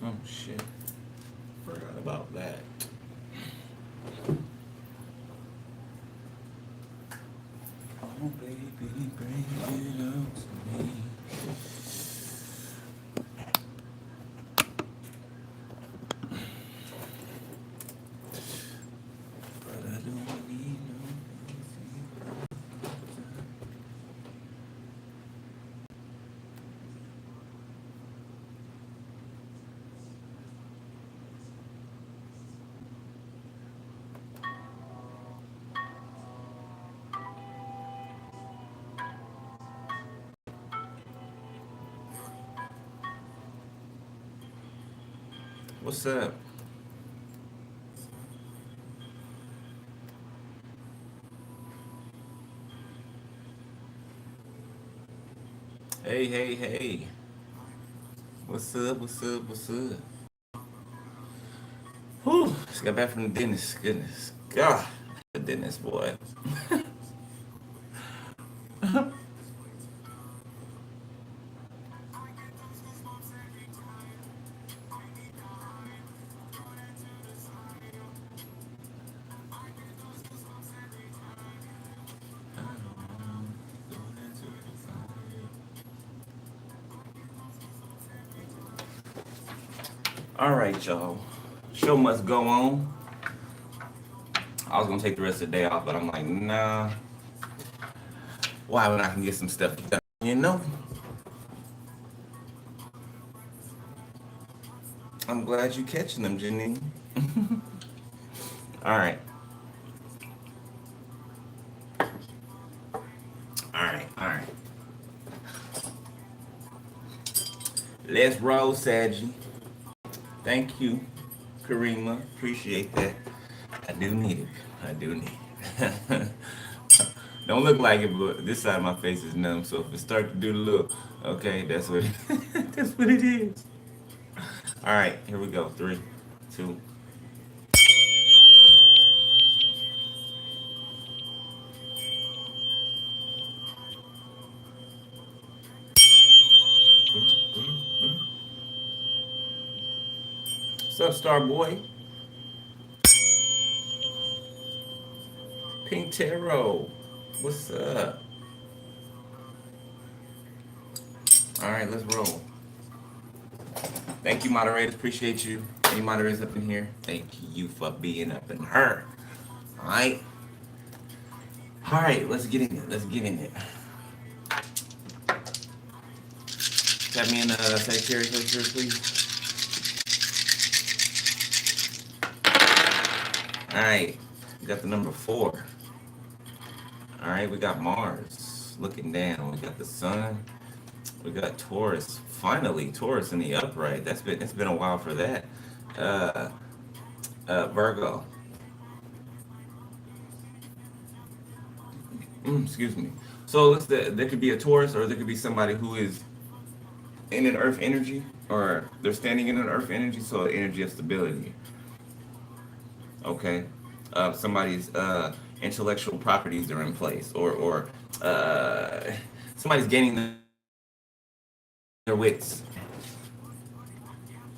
Oh shit. Forgot about that. Oh baby, bring it up to me. But I don't need no What's up? Hey, hey, hey. What's up? What's up? What's up? Whew. Just got back from the dentist. Goodness. God. The dentist, boy. All right, y'all. Show must go on. I was gonna take the rest of the day off, but I'm like, nah. Why when I can get some stuff done? You know. I'm glad you catching them, Janine. All right. All right. All right. Let's roll, Saggy. Thank you, Karima. Appreciate that. I do need it. I do need it. Don't look like it, but this side of my face is numb. So if it starts to do the look, okay, that's what that's what it is. All right, here we go. Three, two. What's up, Star Boy? Pink Tarot. What's up? All right, let's roll. Thank you, moderators. Appreciate you. Any moderators up in here? Thank you for being up in her. All right. All right, let's get in it. Let's get in it. Tap me in Sagittarius, please. All right, we got the number 4. All right, we got Mars looking down. We got the Sun. We got Taurus. Finally, Taurus in the upright. It's been a while for that. Uh, Virgo. Excuse me. So there could be a Taurus, or there could be somebody who is in an Earth energy, or they're standing in an Earth energy, so energy of stability. Okay. Somebody's intellectual properties are in place, or somebody's gaining their wits.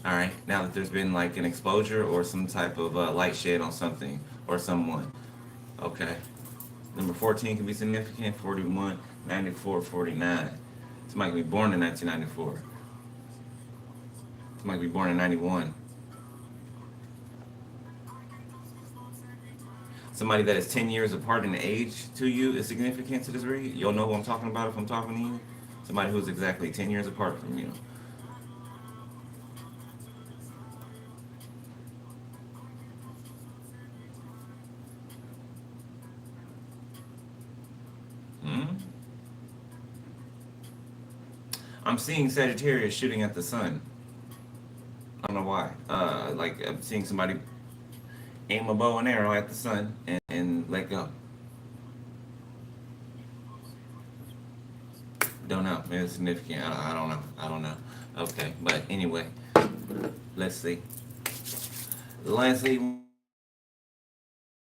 All right. Now that there's been like an exposure or some type of light shed on something or someone. Okay. Number 14 can be significant. 41, 94, 49. Somebody can be born in 1994. Somebody can be born in 91. Somebody that is 10 years apart in age to you is significant to this read. You'll know who I'm talking about if I'm talking to you. Somebody who's exactly 10 years apart from you. Hmm? I'm seeing Sagittarius shooting at the sun. I don't know why. Like I'm seeing somebody aim a bow and arrow at the sun and let go. Don't know. Maybe it's significant. I don't know. I don't know. Okay, but anyway, let's see. Let's see.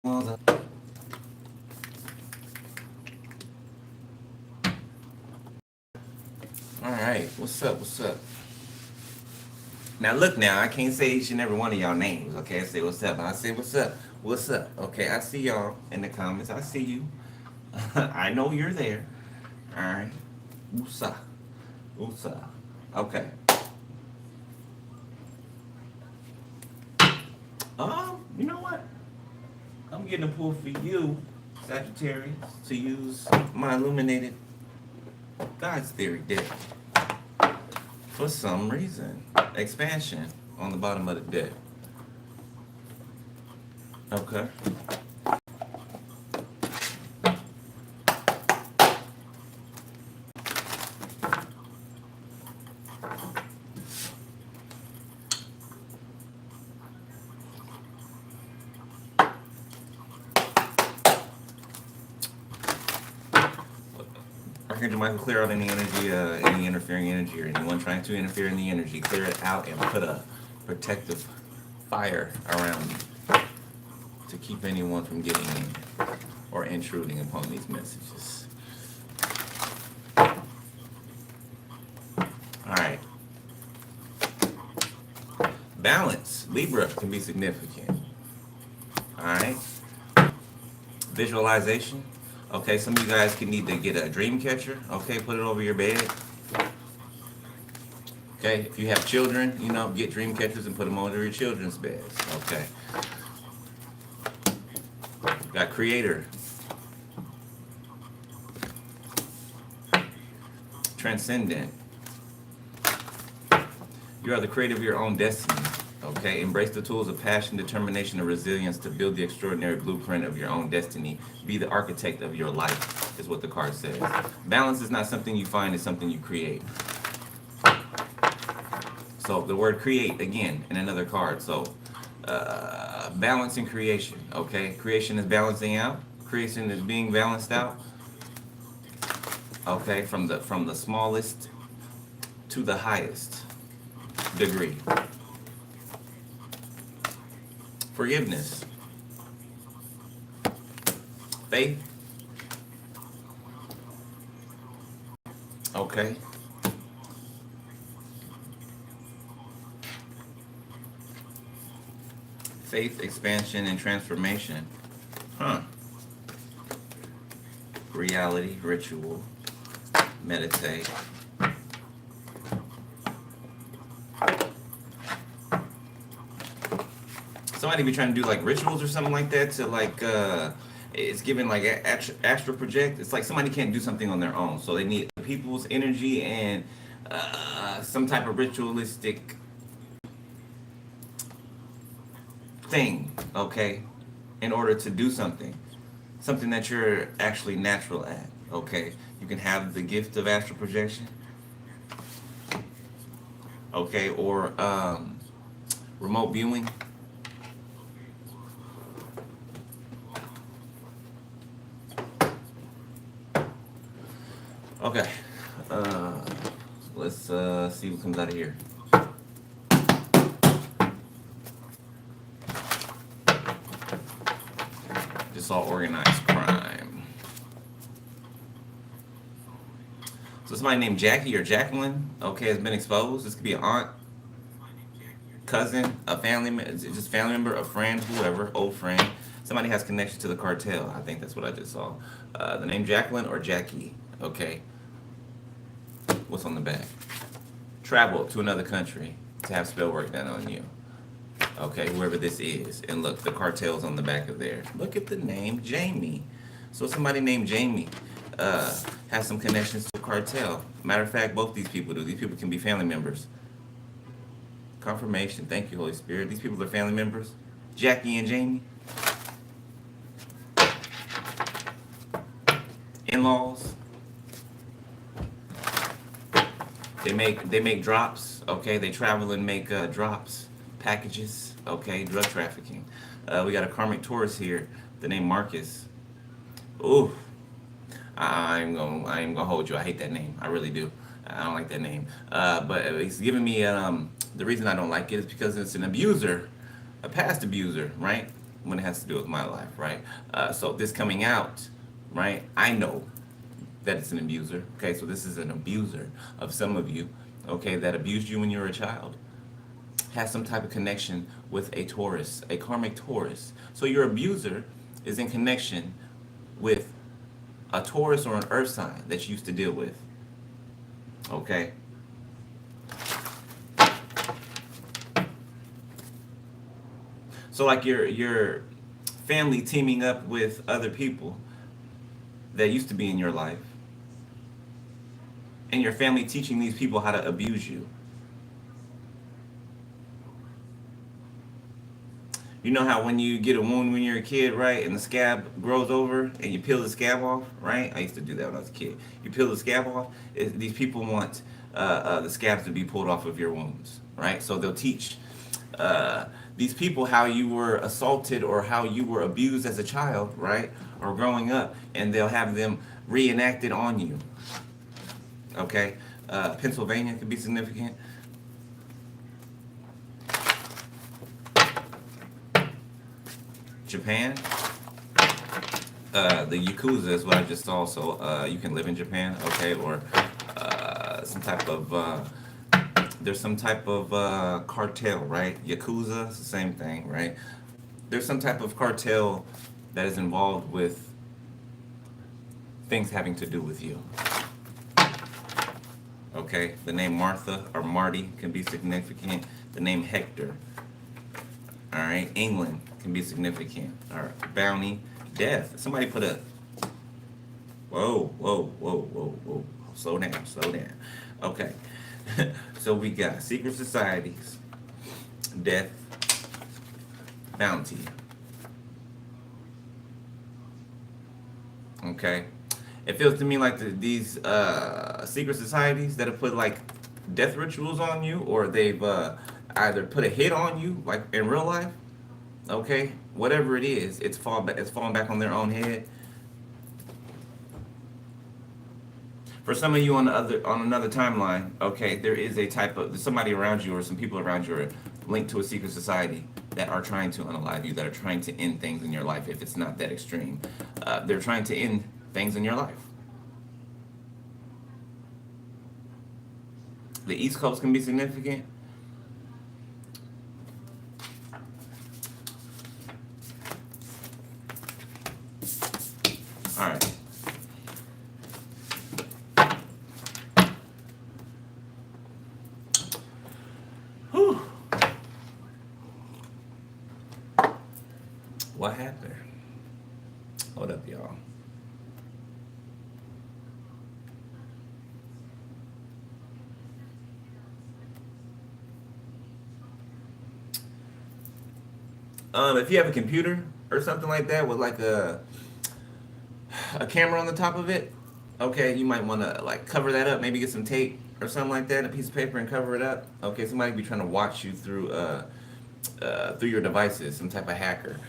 All right. What's up? What's up? Now look, now I can't say each and every one of y'all names. Okay, I say what's up. I say what's up. What's up? Okay, I see y'all in the comments. I see you. I know you're there. All right. Woosah. Woosah. Okay. You know what? I'm getting a pull for you, Sagittarius, to use my illuminated God's theory deck for some reason. Expansion on the bottom of the deck. Okay. Archangel Michael, clear out any energy, any interfering energy, or anyone trying to interfere in the energy. Clear it out and put a protective fire around you to keep anyone from getting in or intruding upon these messages. Alright. Balance. Libra can be significant. Alright. Visualization. Okay, some of you guys can need to get a dream catcher. Okay, put it over your bed. Okay, if you have children, you know, get dream catchers and put them under your children's beds. Okay. Got creator. Transcendent. You are the creator of your own destiny. Okay, embrace the tools of passion, determination, and resilience to build the extraordinary blueprint of your own destiny. Be the architect of your life, is what the card says. Balance is not something you find, it's something you create. So the word create, again, in another card. So balance and creation, okay? Creation is balancing out. Creation is being balanced out. Okay, from the smallest to the highest degree. Forgiveness. Faith. Okay. Faith, expansion, and transformation. Huh. Reality, ritual, meditate. Somebody be trying to do like rituals or something like that to like it's given like astral project. It's like somebody can't do something on their own, so they need people's energy and some type of ritualistic thing, okay, in order to do something that you're actually natural at. Okay, you can have the gift of astral projection, okay, or remote viewing. Okay, let's see what comes out of here. Just all organized crime. So somebody named Jackie or Jacqueline, okay, has been exposed. This could be an aunt, cousin, a family member, just family member, a friend, whoever, old friend. Somebody has connection to the cartel. I think that's what I just saw. The name Jacqueline or Jackie, okay. What's on the back? Travel to another country to have spell work done on you. Okay, whoever this is. And look, the cartel's on the back of there. Look at the name Jamie. So somebody named Jamie has some connections to the cartel. Matter of fact, both these people do. These people can be family members. Confirmation. Thank you, Holy Spirit. These people are family members. Jackie and Jamie. In-laws. They make drops, okay? They travel and make drops, packages, okay? Drug trafficking. We got a karmic Taurus here, the name Marcus. Ooh, I ain't gonna hold you. I hate that name. I really do. I don't like that name. But it's giving me the reason I don't like it is because it's an abuser, a past abuser, right? When it has to do with my life, right? So this coming out, right? I know that it's an abuser. Okay, so this is an abuser of some of you, okay, that abused you when you were a child. has some type of connection with a Taurus, a karmic Taurus. So your abuser is in connection with a Taurus or an earth sign that you used to deal with. Okay? So like your family teaming up with other people that used to be in your life, and your family teaching these people how to abuse you. You know how when you get a wound when you're a kid, right, and the scab grows over, and you peel the scab off, right? I used to do that when I was a kid. You peel the scab off. These people want the scabs to be pulled off of your wounds, right? So they'll teach these people how you were assaulted or how you were abused as a child, right, or growing up, and they'll have them reenacted on you. Okay, Pennsylvania could be significant. Japan, the Yakuza is what I just saw. So you can live in Japan, okay, or some type of there's some type of cartel, right? Yakuza, it's the same thing, right? There's some type of cartel that is involved with things having to do with you. Okay, the name Martha or Marty can be significant. The name Hector. All right, England can be significant. All right, bounty, death. Somebody put a. Whoa, whoa, whoa, whoa, whoa. Slow down, slow down. Okay, so we got secret societies, death, bounty. Okay, it feels to me like these secret societies that have put like death rituals on you, or they've either put a hit on you, like in real life. Okay, whatever it is, it's falling back on their own head. For some of you on another timeline, okay, there is a type of somebody around you or some people around you are linked to a secret society that are trying to unalive you, that are trying to end things in your life. If it's not that extreme, they're trying to end things in your life. The East Coast can be significant. All right. Whew. What happened? Hold up, y'all. If you have a computer or something like that with like a camera on the top of it, okay, you might want to like cover that up, maybe get some tape or something like that, a piece of paper, and cover it up. Okay, somebody be trying to watch you through your devices, some type of hacker.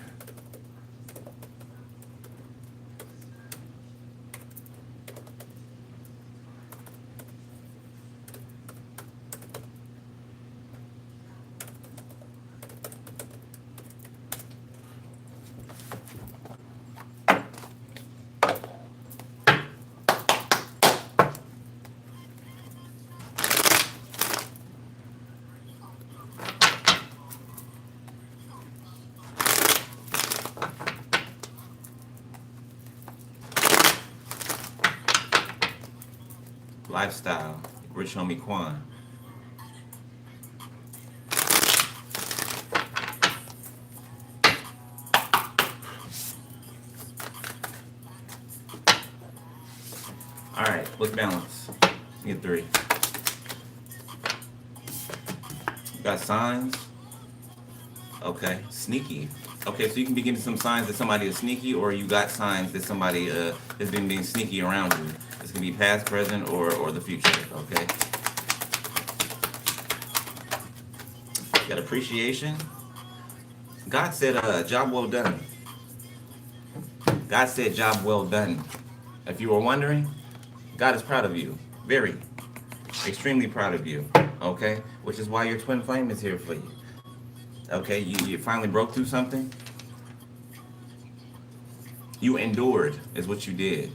Lifestyle, Rich Homie Quan. All right, what's balance? Get 3. You got signs. Okay, sneaky. Okay, so you can be getting some signs that somebody is sneaky, or you got signs that somebody has been being sneaky around you. This can be past, present, or the future. Okay. You got appreciation. God said, "Job well done." God said, "Job well done." If you were wondering, God is proud of you. Very, extremely proud of you. Okay, which is why your twin flame is here for you. Okay, you finally broke through something. You endured, is what you did.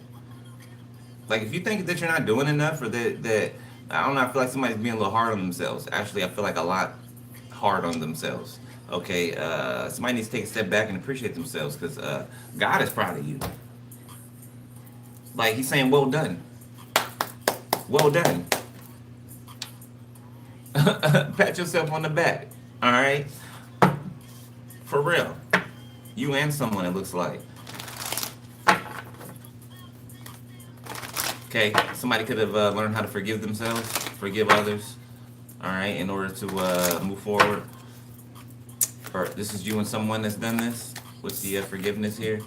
Like, if you think that you're not doing enough, or that I don't know, I feel like somebody's being a little hard on themselves. Actually, I feel like a lot hard on themselves. Okay, somebody needs to take a step back and appreciate themselves, because God is proud of you. Like, he's saying, well done. Well done. Pat yourself on the back. All right? For real. You and someone, it looks like. Okay, somebody could have learned how to forgive themselves, forgive others, all right, in order to move forward. Or this is you and someone that's done this. What's the forgiveness here?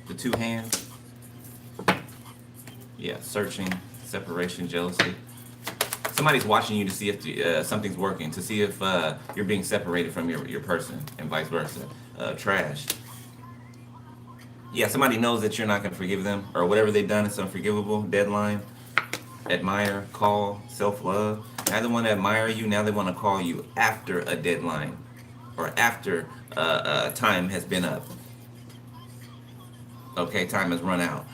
The two hands. Yeah, searching, separation, jealousy. Somebody's watching you to see if something's working, to see if you're being separated from your person, and vice versa. Trash. Yeah, somebody knows that you're not going to forgive them, or whatever they've done is unforgivable. Deadline. Admire, call, self-love. Now they want to admire you, now they want to call you after a deadline, or after time has been up. Okay, time has run out.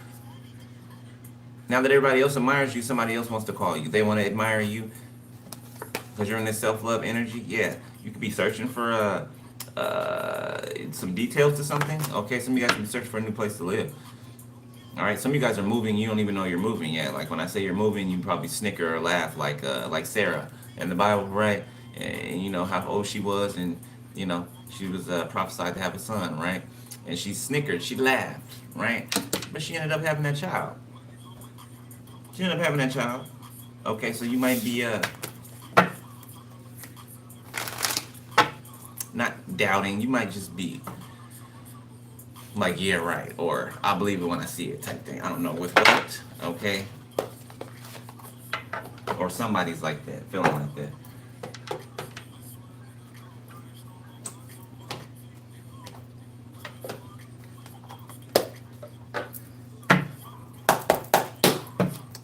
Now that everybody else admires you, somebody else wants to call you. They want to admire you because you're in this self-love energy. Yeah, you could be searching for some details to something. Okay, some of you guys can be searching for a new place to live. All right, some of you guys are moving. You don't even know you're moving yet. Like when I say you're moving, you probably snicker or laugh like Sarah in the Bible, right? And you know how old she was, and you know she was prophesied to have a son, right? And she snickered, she laughed, right? But she ended up having that child. She ended up having that child. Okay, so you might be not doubting. You might just be like, yeah, right, or I believe it when I see it type thing. I don't know with what, okay? Or somebody's like that, feeling like that.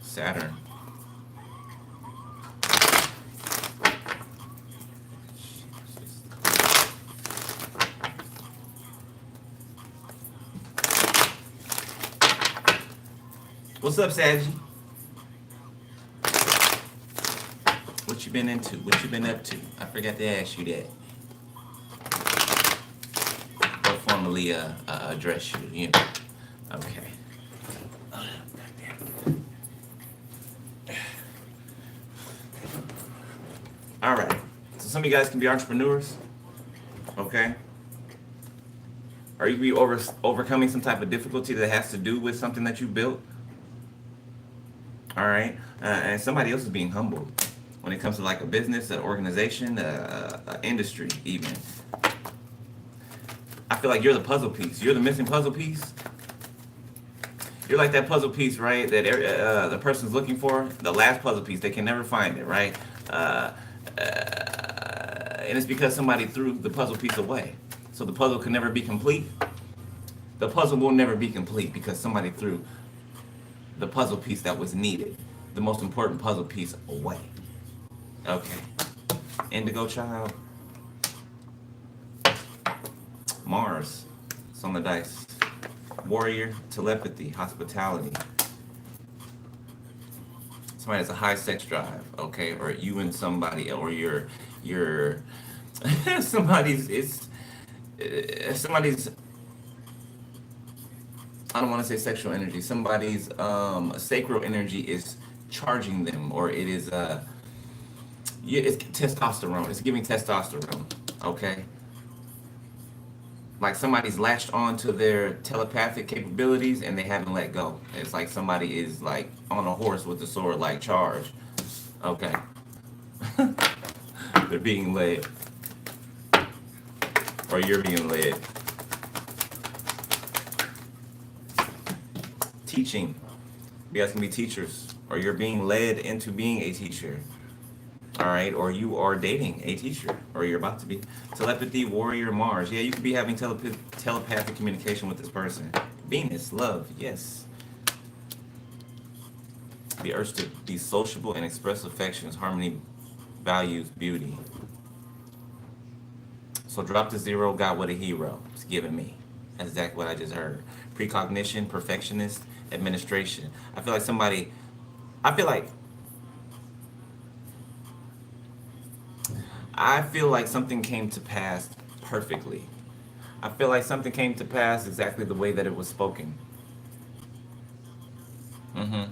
Saturn. What's up, Saggy? What you been into? What you been up to? I forgot to ask you that. Or formally address you, you know. Okay. All right. So some of you guys can be entrepreneurs. Okay. Or you can be overcoming some type of difficulty that has to do with something that you built. All right. And somebody else is being humbled when it comes to like a business, an organization, an industry even. I feel like you're the puzzle piece. You're the missing puzzle piece. You're like that puzzle piece, right, that the person's looking for, the last puzzle piece. They can never find it, right? And it's because somebody threw the puzzle piece away. So the puzzle can never be complete. The puzzle will never be complete because somebody threw the puzzle piece that was needed, the most important puzzle piece, away. Okay. Indigo child. Mars. It's on the dice. Warrior, telepathy, hospitality. Somebody has a high sex drive, okay, or you and somebody, or you're somebody's I don't want to say sexual energy. Somebody's sacral energy is charging them, or it is it's testosterone. It's giving testosterone, okay? Like somebody's latched on to their telepathic capabilities and they haven't let go. It's like somebody is like on a horse with a sword, like charge. Okay. They're being led. Or you're being led. Teaching. You guys can be teachers. Or you're being led into being a teacher. All right, or you are dating a teacher, or you're about to be. Telepathy, warrior, Mars. Yeah, you could be having telepathic communication with this person. Venus, love, yes. The urge to be sociable and express affections, harmony, values, beauty. So drop to zero, God, what a hero. It's giving me. That's exactly what I just heard. Precognition, perfectionist, administration. I feel I feel like something came to pass perfectly. I feel like something came to pass exactly the way that it was spoken. Hmm.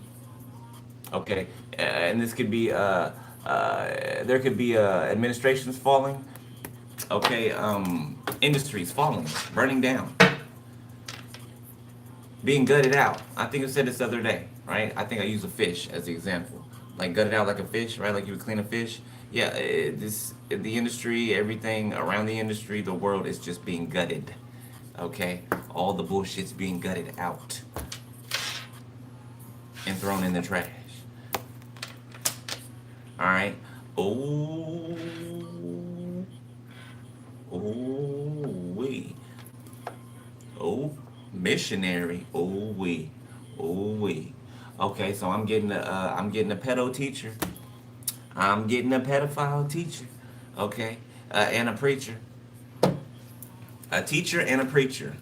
Okay, and this could be there could be administrations falling. Okay, industries falling, burning down, being gutted out. I think I said this the other day, right? I think I used a fish as the example, like gutted out like a fish, right? Like you would clean a fish. Yeah, the industry, everything around the industry, the world is just being gutted. Okay, all the bullshit's being gutted out and thrown in the trash. All right. Oh, oh, wee. Oh, missionary. Oh, wee. Oh, wee. Okay, so I'm getting a pedo teacher. I'm getting a pedophile teacher. Okay, and a preacher. A teacher and a preacher.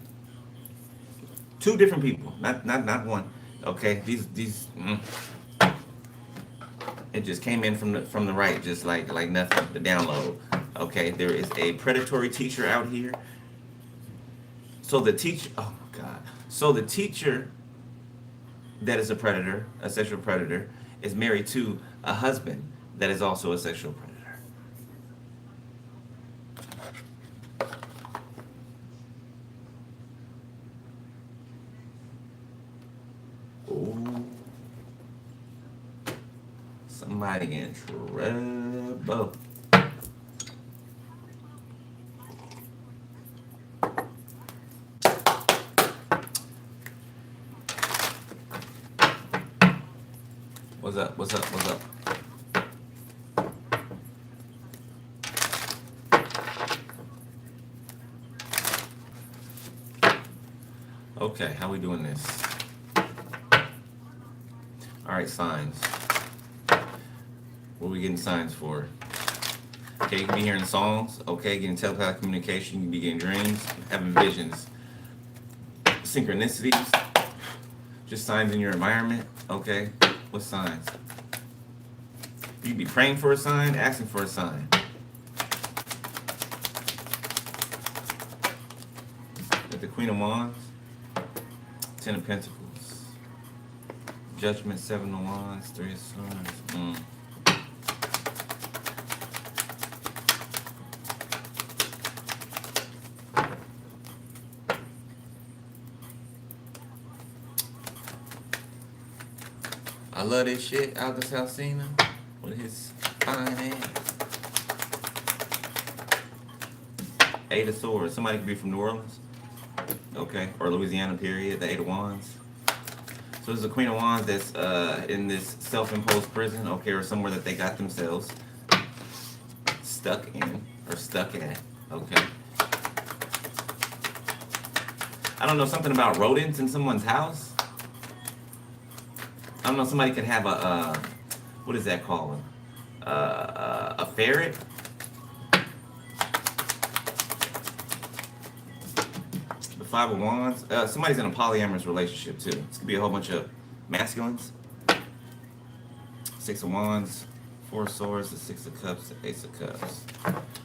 Two different people, not one. Okay, it just came in from the right, just like nothing. The download. Okay, there is a predatory teacher out here. So the teacher, oh my God. So the teacher that is a predator, a sexual predator, is married to a husband that is also a sexual predator. Oh, somebody in trouble. What's up? What's up? What's up? Okay, how we doing this? All right, signs. What are we getting signs for? Okay, you can be hearing songs. Okay, getting telepathic communication. You can be getting dreams, having visions, synchronicities, just signs in your environment. Okay, what signs? You can be praying for a sign, asking for a sign. With the Queen of Wands, Ten of Pentacles, Judgment, Seven of Wands, Three of Swords. I love this shit, Aldous Alsina, with his fine ass. Eight of Swords. Somebody could be from New Orleans, okay, or Louisiana. Period. The Eight of Wands. So there's a Queen of Wands that's in this self-imposed prison, okay, or somewhere that they got themselves stuck in or stuck at, okay. I don't know, something about rodents in someone's house. I don't know, somebody could have a what is that called? A ferret? The Five of Wands. Somebody's in a polyamorous relationship too. This could be a whole bunch of masculines. Six of Wands, Four of Swords, the Six of Cups, the Ace of Cups.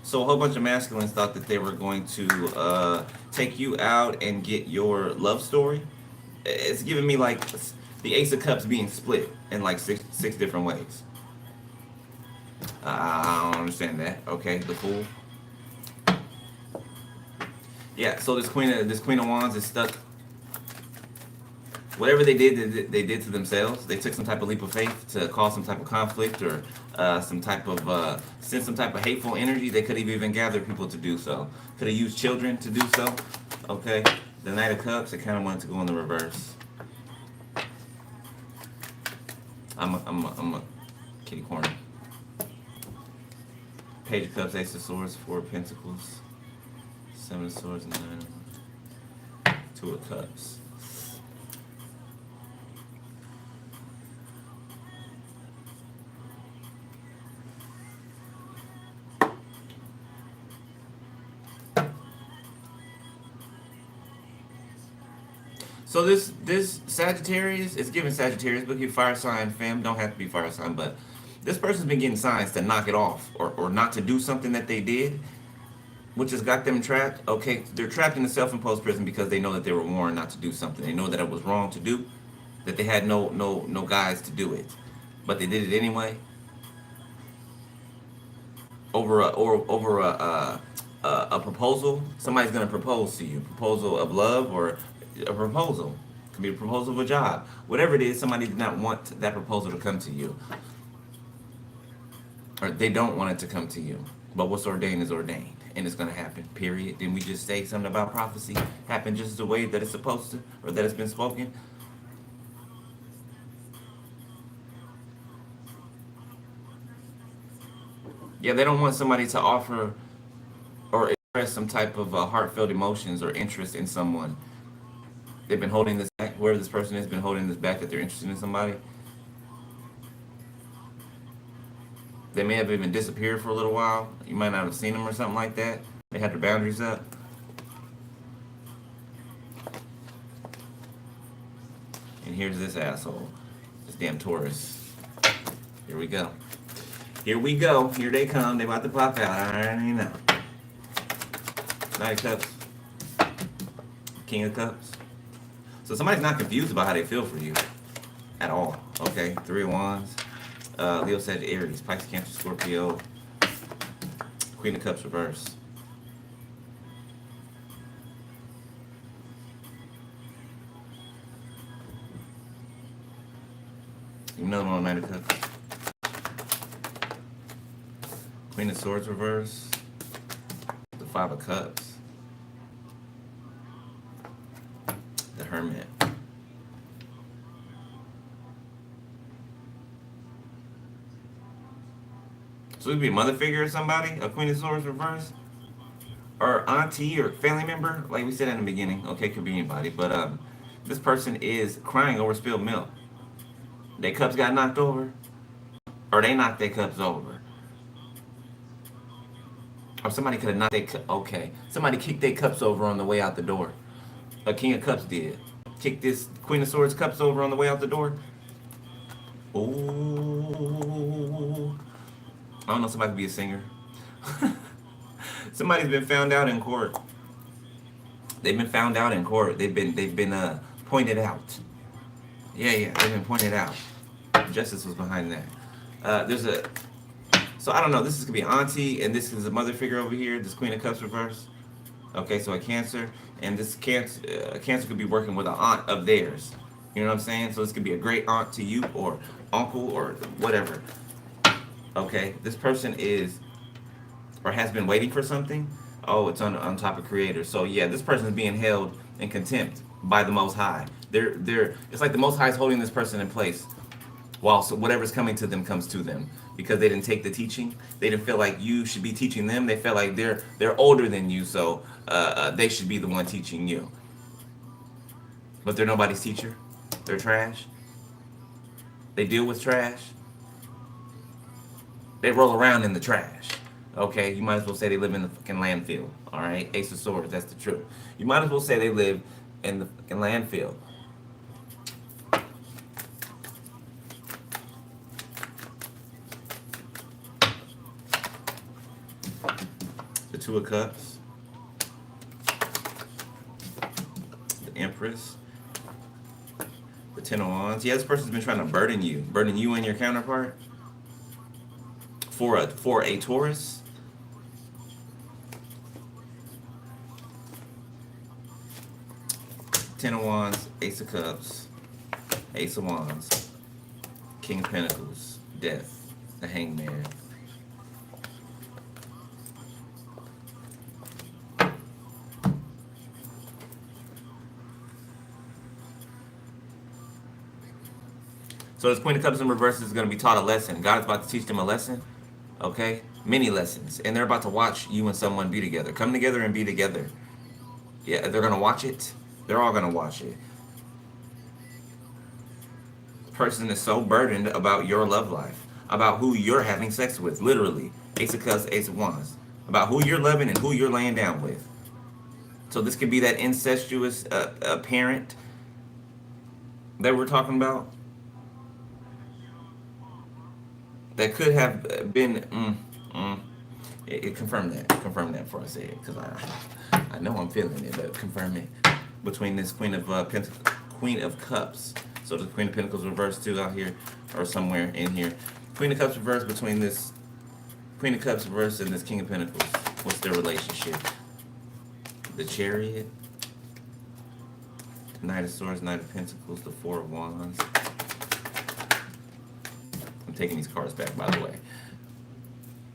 So a whole bunch of masculines thought that they were going to take you out and get your love story. It's giving me like the Ace of Cups being split in like six different ways. I don't understand that. Okay, the Fool. Yeah, so this Queen of Wands is stuck. Whatever they did to themselves. They took some type of leap of faith to cause some type of conflict or some type of send some type of hateful energy. They could have even gathered people to do so. Could have used children to do so. Okay, the Knight of Cups. It kind of wanted to go in the reverse. I'm a kitty corner. Page of Cups, Ace of Swords, Four of Pentacles, Seven of Swords, and Nine of Wands. Two of Cups. So this Sagittarius, it's given Sagittarius, but you fire sign fam, don't have to be fire sign, but This person's been getting signs to knock it off or not to do something that they did, which has got them trapped. Okay, they're trapped in a self-imposed prison because they know that they were warned not to do something. They know that it was wrong to do, that they had no guides to do it, but they did it anyway. Over a proposal. Somebody's gonna propose to you. Proposal of love or a proposal. Could be a proposal of a job. Whatever it is, somebody did not want that proposal to come to you, or they don't want it to come to you. But what's ordained is ordained, and it's gonna happen. Period. Didn't we just say something about prophecy happen just the way that it's supposed to, or that it's been spoken? Yeah, they don't want somebody to offer or express some type of heartfelt emotions or interest in someone. They've been holding this back. Whoever this person has been holding this back that they're interested in somebody. They may have even disappeared for a little while. You might not have seen them or something like that. They had their boundaries up. And here's this asshole. This damn Taurus. Here we go. Here we go. Here they come. They about to pop out. I already know. Knight of Cups. King of Cups. So somebody's not confused about how they feel for you at all. Okay, Three of Wands. Leo, Sagittarius, Pisces, Cancer, Scorpio. Queen of Cups reverse. Another one on Knight of Cups. Queen of Swords reverse. The Five of Cups. The Hermit. So it could be a mother figure or somebody, a Queen of Swords reverse, or auntie or family member, like we said in the beginning. Okay, could be anybody, but this person is crying over spilled milk. Their cups got knocked over, or they knocked their cups over, or somebody could have knocked their okay, somebody kicked their cups over on the way out the door. A King of Cups did. Kick this Queen of Swords cups over on the way out the door. Ooh. I don't know, somebody could be a singer. Somebody's been found out in court. They've been found out in court. They've been pointed out. Yeah, they've been pointed out. Justice was behind that. So I don't know, this could be an auntie, and this is a mother figure over here, this Queen of Cups reverse. Okay, so a Cancer, and this Cancer could be working with an aunt of theirs. You know what I'm saying? So this could be a great aunt to you, or uncle, or whatever. Okay, this person is, or has been waiting for something. Oh, it's on top of Creator. So yeah, this person is being held in contempt by the Most High. It's like the Most High is holding this person in place, while so whatever's coming to them comes to them, because they didn't take the teaching. They didn't feel like you should be teaching them. They felt like they're older than you, so they should be the one teaching you. But they're nobody's teacher. They're trash. They deal with trash. They roll around in the trash. Okay, you might as well say they live in the fucking landfill. All right, Ace of Swords, that's the truth. You might as well say they live in the fucking landfill. The Two of Cups. The Empress. The Ten of Wands. Yeah, this person's been trying to burden you and your counterpart. For a Taurus. Ten of Wands, Ace of Cups, Ace of Wands, King of Pentacles, Death, the Hangman. So this Queen of Cups in reverse is going to be taught a lesson. God is about to teach them a lesson. Okay? Many lessons. And they're about to watch you and someone be together. Come together and be together. Yeah, they're going to watch it. They're all going to watch it. This person is so burdened about your love life. About who you're having sex with. Literally. Ace of Cups, Ace of Wands. About who you're loving and who you're laying down with. So this could be that incestuous parent that we're talking about. that could have been. It confirmed that. Confirm that before I say it, because I know I'm feeling it, but confirm it. Between this Queen of Cups. So the Queen of Pentacles reversed too out here, or somewhere in here. Queen of Cups reversed between this Queen of Cups reversed and this King of Pentacles. What's their relationship? The Chariot, Knight of Swords, Knight of Pentacles, the Four of Wands. I'm taking these cards back, by the way.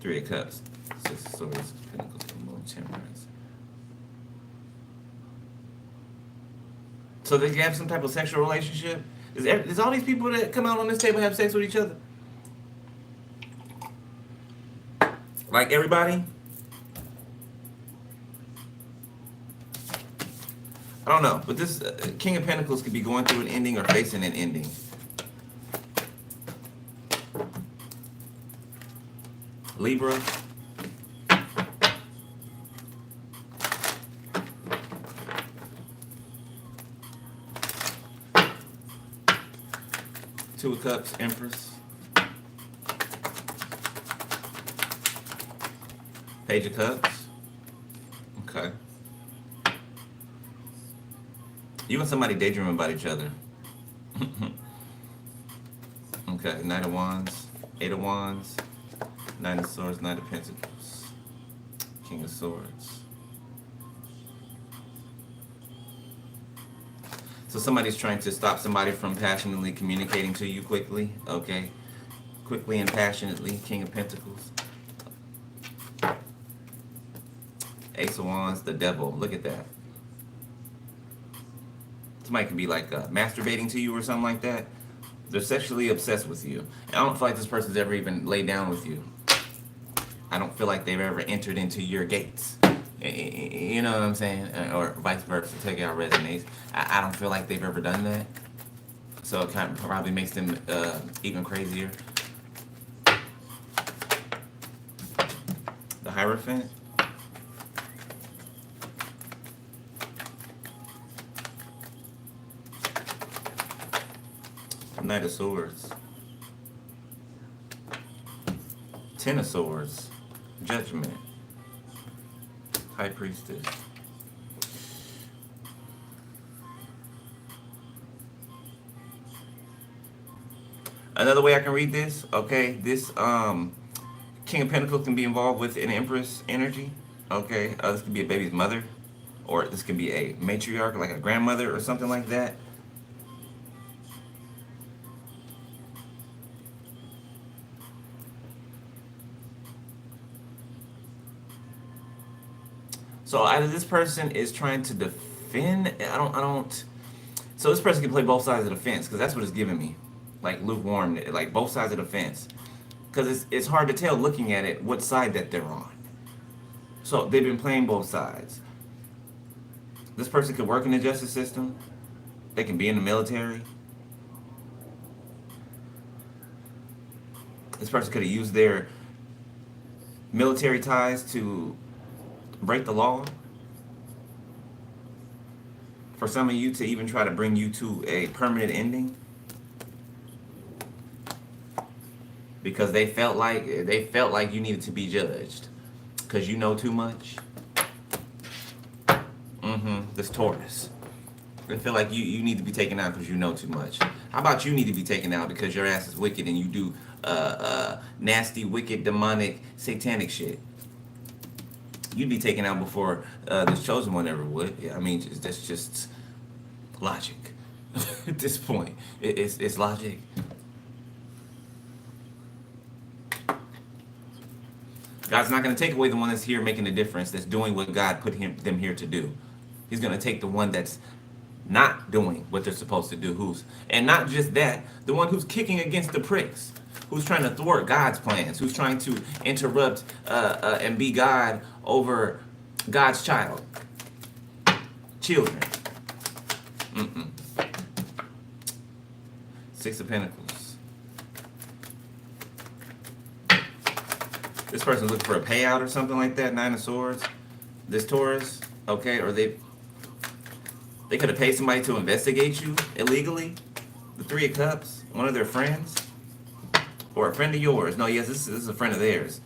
Three of Cups, Six of Swords, Pentacles, the Moon, Temperance. So they have some type of sexual relationship? Does all these people that come out on this table have sex with each other? Like everybody? I don't know, but this King of Pentacles could be going through an ending or facing an ending. Libra. Two of Cups, Empress. Page of Cups. Okay. You and somebody daydreaming about each other. Okay, Knight of Wands, Eight of Wands, Nine of Swords, Knight of Pentacles, King of Swords. So somebody's trying to stop somebody from passionately communicating to you quickly, okay? Quickly and passionately, King of Pentacles. Ace of Wands, the Devil, look at that. Somebody can be like masturbating to you or something like that. They're sexually obsessed with you. And I don't feel like this person's ever even laid down with you. I don't feel like they've ever entered into your gates. You know what I'm saying? Or vice versa, take out resonates. I don't feel like they've ever done that. So it kind of probably makes them even crazier. The Hierophant. Knight of Swords. Ten of Swords. Judgment. High Priestess. Another way I can read this, okay, this King of Pentacles can be involved with an Empress energy, okay? This could be a baby's mother, or this could be a matriarch, like a grandmother or something like that. So either this person is trying to defend, so this person can play both sides of the fence, because that's what it's giving me. Like lukewarm, like both sides of the fence. Because it's hard to tell looking at it what side that they're on. So they've been playing both sides. This person could work in the justice system. They can be in the military. This person could have used their military ties to break the law. For some of you to even try to bring you to a permanent ending. Because they felt like you needed to be judged. Because you know too much. This Taurus. They feel like you need to be taken out because you know too much. How about you need to be taken out because your ass is wicked and you do nasty, wicked, demonic, satanic shit. You'd be taken out before this chosen one ever would. Yeah, I mean, that's just logic. At this point, it's logic. God's not going to take away the one that's here making a difference, that's doing what God put them here to do. He's going to take the one that's not doing what they're supposed to do. And not just that, the one who's kicking against the pricks, who's trying to thwart God's plans, who's trying to interrupt and be God over God's children. Six of Pentacles. This person's looking for a payout or something like that. Nine of Swords. This Taurus, okay, or they could have paid somebody to investigate you illegally. The Three of Cups, one of their friends. or a friend of yours. No, yes, this is a friend of theirs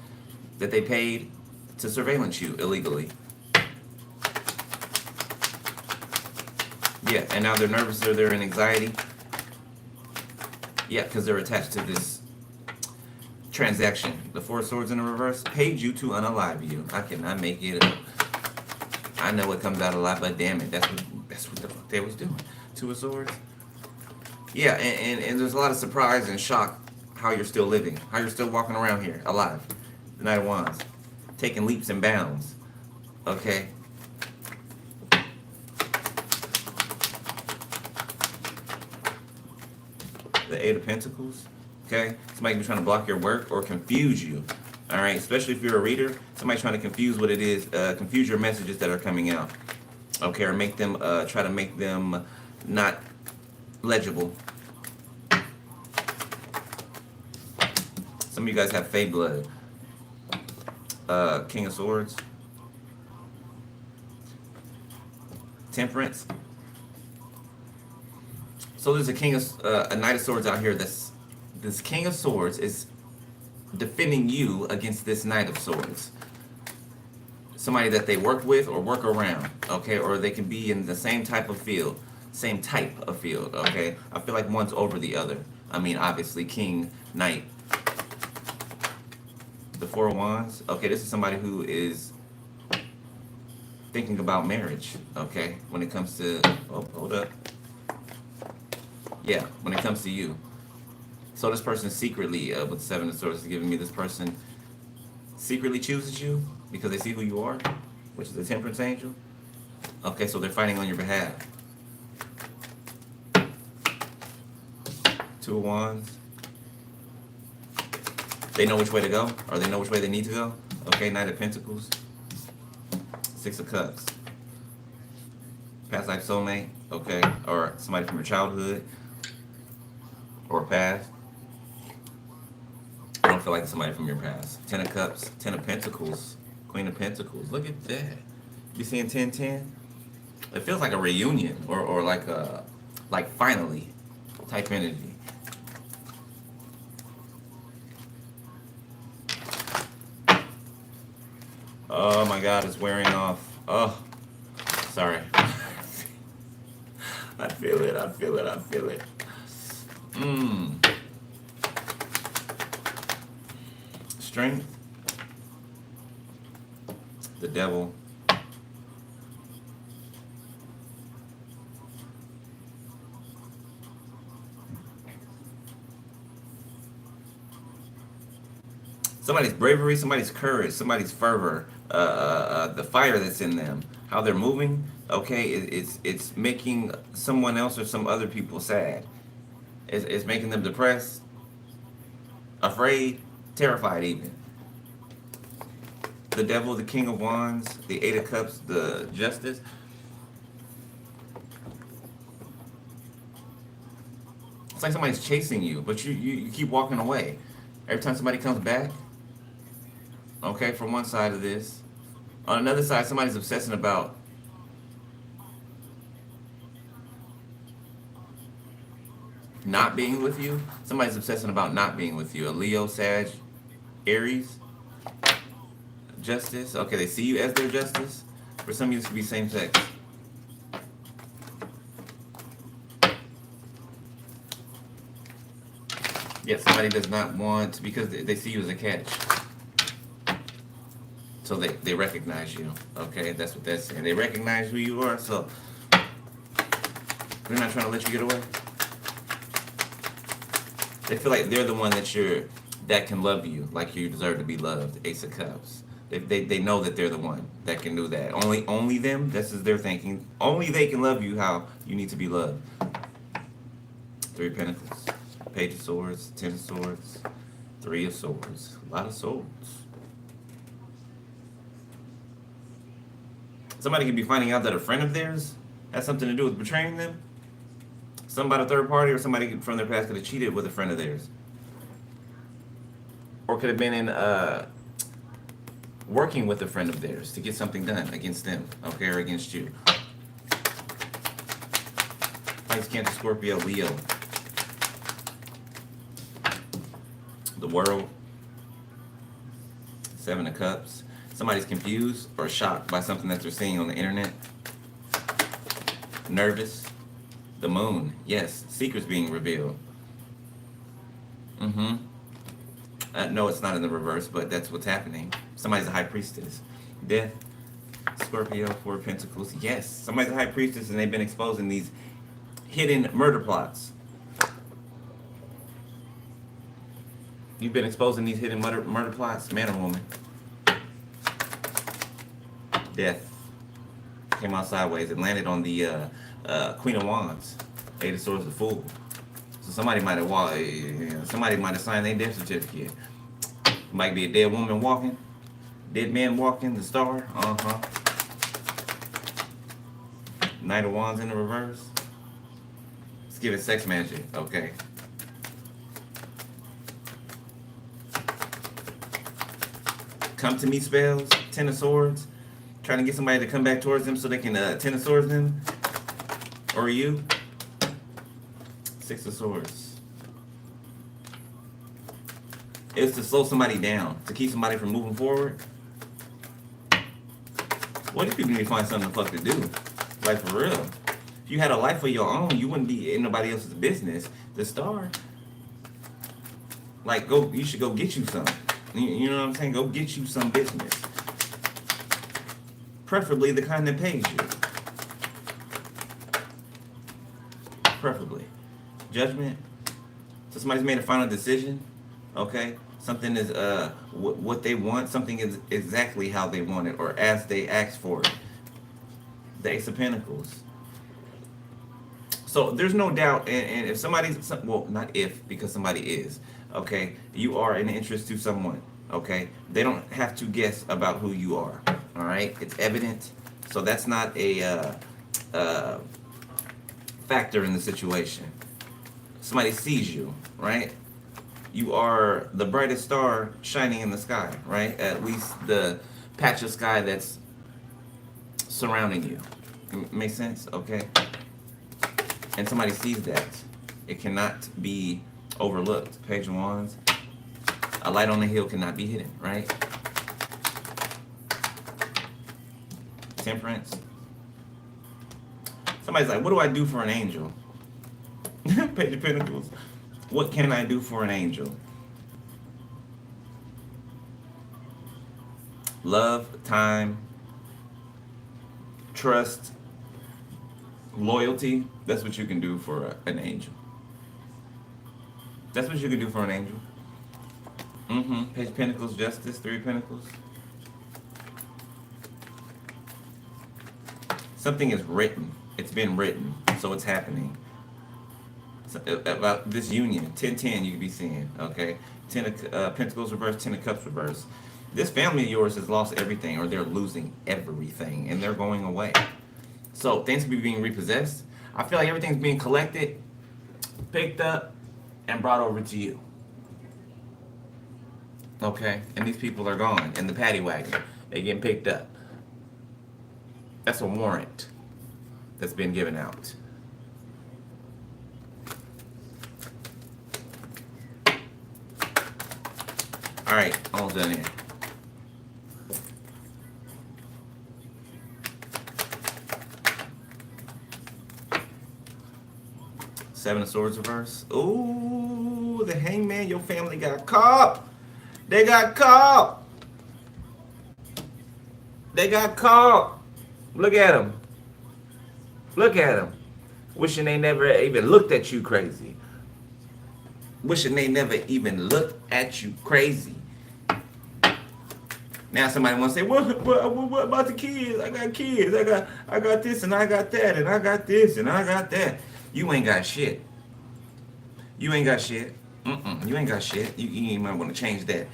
that they paid to surveillance you illegally. Yeah, and now they're nervous or they're in anxiety. Yeah, because they're attached to this transaction. The Four of Swords in the reverse paid you to unalive you. I cannot make it up. I know it comes out a lot, but damn it, that's what the fuck they was doing. Two of Swords. Yeah, and there's a lot of surprise and shock how you're still living, how you're still walking around here alive. The Knight of Wands, taking leaps and bounds. Okay. The Eight of Pentacles. Okay, somebody can be trying to block your work or confuse you. All right, especially if you're a reader, somebody trying to confuse what it is, confuse your messages that are coming out. Okay, or make them try to make them not legible. Some of you guys have Fae blood. King of Swords. Temperance. So there's a Knight of Swords out here. This King of Swords is defending you against this Knight of Swords. Somebody that they work with or work around, okay? Or they can be in the same type of field, okay? I feel like one's over the other. I mean, obviously, King, Knight. The Four of Wands. Okay, this is somebody who is thinking about marriage, okay? When it comes to, oh, hold up. Yeah, when it comes to you. So this person secretly, with the Seven of Swords, is giving me this person secretly chooses you because they see who you are, which is the Temperance Angel. Okay, so they're fighting on your behalf. Two of Wands. They know which way to go, or they know which way they need to go. Okay, Knight of Pentacles. Six of Cups. Past life soulmate, okay, or somebody from your childhood, or past. I don't feel like somebody from your past. Ten of Cups, Ten of Pentacles, Queen of Pentacles. Look at that. You seeing 10-10? It feels like a reunion, or like a, like finally type energy. Oh my God, it's wearing off. Oh, sorry. I feel it. Strength. The Devil. Somebody's bravery, somebody's courage, somebody's fervor, the fire that's in them, how they're moving, okay, it's making someone else or some other people sad. It's making them depressed, afraid, terrified even. The Devil, the King of Wands, the Eight of Cups, the Justice. It's like somebody's chasing you, but you keep walking away. Every time somebody comes back, okay, from one side of this. On another side, somebody's obsessing about not being with you. Somebody's obsessing about not being with you. A Leo, Sag, Aries, Justice. Okay, they see you as their justice. For some of you, this could be same sex. Yeah, somebody does not want, because they see you as a catch. So they recognize you, okay? That's what that's saying. They recognize who you are, so they're not trying to let you get away. They feel like they're the one that can love you like you deserve to be loved. Ace of Cups. They know that they're the one that can do that. Only them, this is their thinking. Only they can love you how you need to be loved. Three of Pentacles. Page of Swords. Ten of Swords. Three of Swords. A lot of swords. Somebody could be finding out that a friend of theirs has something to do with betraying them. Somebody, a third party, or somebody from their past could have cheated with a friend of theirs. Or could have been in working with a friend of theirs to get something done against them, okay, or against you. Pisces, Cancer, Scorpio, Leo. the world. Seven of Cups. Somebody's confused or shocked by something that they're seeing on the internet. Nervous. The Moon. Yes, secrets being revealed. No, it's not in the reverse, but that's what's happening. Somebody's a high priestess. Death. Scorpio, Four of Pentacles. Yes, somebody's a high priestess and they've been exposing these hidden murder plots. You've been exposing these hidden murder plots, man or woman. Death. Came out sideways and landed on the Queen of Wands. Eight of Swords, the Fool. So somebody might have signed their death certificate. Might be a dead woman walking. Dead man walking, the Star. Knight of Wands in the reverse. Let's give it sex magic. Okay. Come to me spells. Ten of Swords. Trying to get somebody to come back towards them so they can Ten of Swords them. Or you. Six of Swords. It's to slow somebody down. To keep somebody from moving forward. What if people need to find something to fuck to do? Like, for real. If you had a life of your own, you wouldn't be in nobody else's business. The Star. Like, you should go get you some. You know what I'm saying? Go get you some business. Preferably the kind that pays you. Preferably. Judgment. So somebody's made a final decision. Okay? Something is what they want. Something is exactly how they want it or as they asked for it. The Ace of Pentacles. So there's no doubt, and if somebody's, well, not if, because somebody is, okay, you are an interest to someone, okay? They don't have to guess about who you are, all right? It's evident. So that's not a factor in the situation. Somebody sees you, right? You are the brightest star shining in the sky, right? At least the patch of sky that's surrounding you. Make sense? Okay. And somebody sees that. It cannot be overlooked. Page of Wands. A light on the hill cannot be hidden, right? Temperance. Somebody's like, what do I do for an angel? Page of Pentacles. What can I do for an angel? Love, time, trust, loyalty. That's what you can do for an angel. That's what you can do for an angel. Page of Pentacles, Justice, Three of Pentacles. Something is written. It's been written. So it's happening. So, about this union. 10-10 you could be seeing. Okay. Ten of Pentacles reverse, Ten of Cups reverse. This family of yours has lost everything, or they're losing everything, and they're going away. So things could be being repossessed. I feel like everything's being collected, picked up, and brought over to you. Okay? And these people are gone in the paddy wagon. They're getting picked up. That's a warrant that's been given out. All right, all done here. Seven of Swords reverse. Ooh, the Hangman, your family got caught. They got caught. They got caught. Look at them. Look at them. Wishing they never even looked at you crazy. Wishing they never even looked at you crazy. Now somebody wants to say, what about the kids? I got kids. I got this and I got that and I got this and I got that. You ain't got shit. You ain't got shit. You ain't got shit. You might want to change that.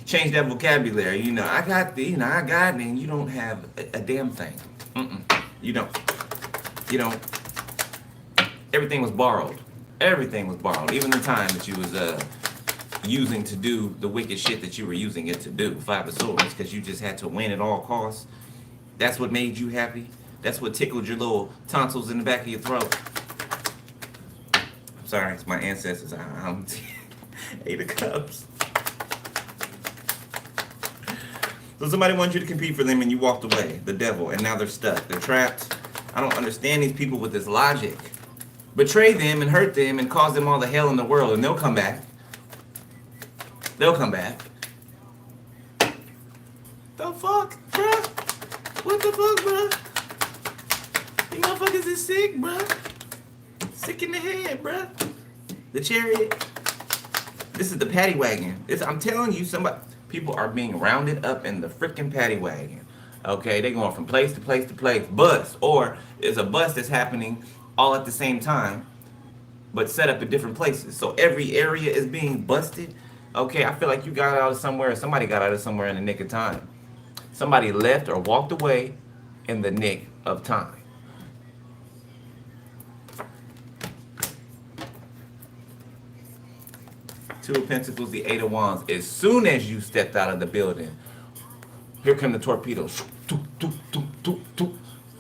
Change that vocabulary. You know, I got the, you know, I got it, and you don't have a damn thing. You don't. You don't. Everything was borrowed. Everything was borrowed. Even the time that you was using to do the wicked shit that you were using it to do. Five of Swords, because you just had to win at all costs. That's what made you happy. That's what tickled your little tonsils in the back of your throat. I'm sorry, it's my ancestors. Eight of Cups. So somebody wants you to compete for them and you walked away. The devil. And now they're stuck. They're trapped. I don't understand these people with this logic. Betray them and hurt them and cause them all the hell in the world and they'll come back. They'll come back. The fuck, bruh? What the fuck, bruh? You motherfuckers is sick, bruh. Sick in the head, bruh. The Chariot. This is the paddy wagon. I'm telling you, people are being rounded up in the freaking paddy wagon. Okay, they're going from place to place to place. Bus, or it's a bus that's happening all at the same time, but set up in different places. So every area is being busted. Okay, I feel like you got out of somewhere, or somebody got out of somewhere in the nick of time. Somebody left or walked away in the nick of time. Two of Pentacles, the Eight of Wands. As soon as you stepped out of the building, here come the torpedoes.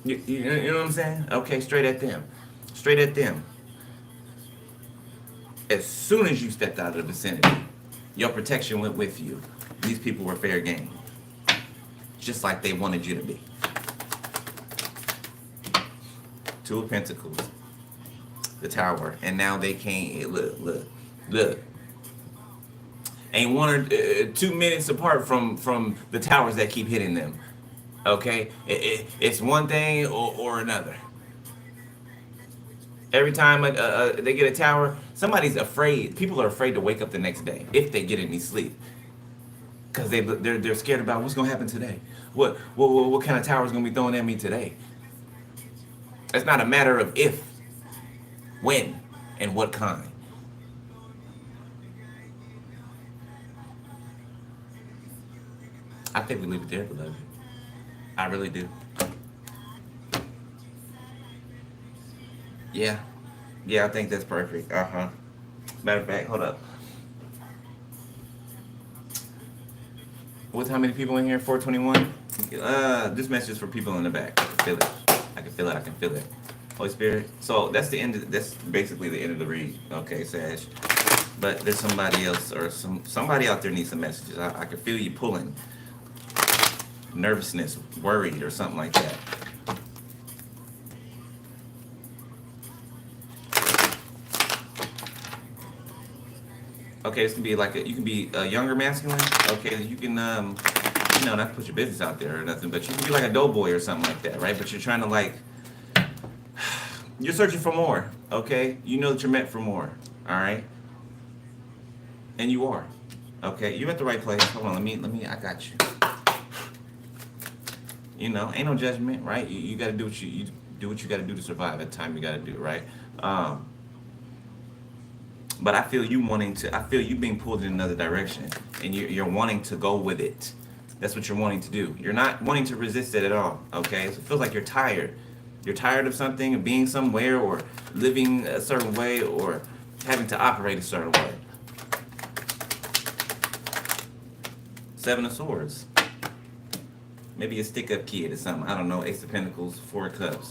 You know what I'm saying? Okay, straight at them. Straight at them. As soon as you stepped out of the vicinity, your protection went with you. These people were fair game. Just like they wanted you to be. Two of Pentacles. The Tower. And now they can't. Look. Ain't 1 or 2 minutes apart from the towers that keep hitting them. Okay? It's one thing or another. Every time they get a tower, somebody's afraid. People are afraid to wake up the next day if they get any sleep. Because they're scared about what's going to happen today. What kind of tower is going to be thrown at me today? It's not a matter of if, when, and what kind. I think we leave it there, beloved. I really do. Yeah, I think that's perfect. Matter of fact, hold up. What's how many people in here? 421. This message is for people in the back. I can feel it. Holy Spirit. So that's the end. That's basically the end of the read. Okay, Sag. But there's somebody else or somebody out there needs some messages. I can feel you pulling. Nervousness, worried, or something like that. Okay, this can be like you can be a younger masculine. Okay, you can not put your business out there or nothing, but you can be like a doughboy or something like that, right? But you're trying to you're searching for more. Okay, you know that you're meant for more. All right, and you are. Okay, you're at the right place. Hold on, let me. I got you. You know, ain't no judgment, right? You got to do what you do what you got to do to survive at the time you got to do, right? But I feel you being pulled in another direction, and you're wanting to go with it. That's what you're wanting to do. You're not wanting to resist it at all, okay? So it feels like you're tired. You're tired of something, of being somewhere, or living a certain way, or having to operate a certain way. Seven of Swords. Maybe a stick-up kid or something. I don't know. Ace of Pentacles, Four of Cups.